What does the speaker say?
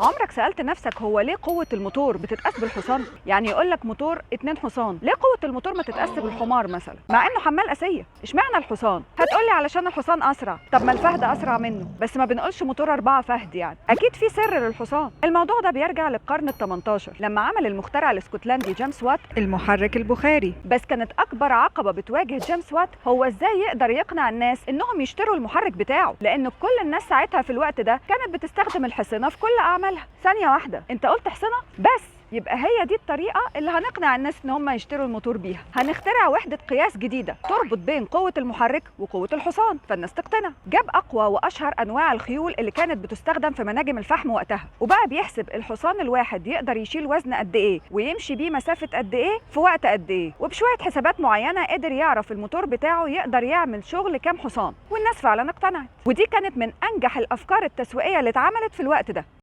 عمرك سألت نفسك هو ليه قوة الموتور بتتقاس بالحصان؟ يعني يقول لك موتور 2 حصان، ليه قوة الموتور ما تتقاس بالحمار مثلا؟ مع انه حمال آسية، اشمعنى الحصان؟ هتقولي علشان الحصان أسرع، طب ما الفهد أسرع منه، بس ما بنقولش موتور 4 فهد يعني، أكيد في سر للحصان. الموضوع ده بيرجع للقرن ال 18 لما عمل المخترع الاسكتلندي جيمس وات المحرك البخاري، بس كانت أكبر عقبة بتواجه جيمس وات هو ازاي يقدر يقنع الناس انهم يشتروا المحرك بتاعه، لأن كل الناس ساعتها في الوقت ده كانت بتستخدم الحصينة في كل أعمالها. ثانية واحدة، انت قلت حصنة بس، يبقى هي دي الطريقة اللي هنقنع الناس ان هم يشتروا الموتور بيها. هنخترع وحدة قياس جديدة تربط بين قوة المحرك وقوة الحصان فالناس تقتنع. جاب اقوى واشهر انواع الخيول اللي كانت بتستخدم في مناجم الفحم وقتها، وبقى بيحسب الحصان الواحد يقدر يشيل وزن قد ايه ويمشي بيه مسافة قد ايه في وقت قد ايه، وبشوية حسابات معينة قدر يعرف الموتور بتاعه يقدر يعمل شغل كام حصان، والناس فعلا اقتنعت. ودي كانت من انجح الافكار التسويقية اللي اتعملت في الوقت ده.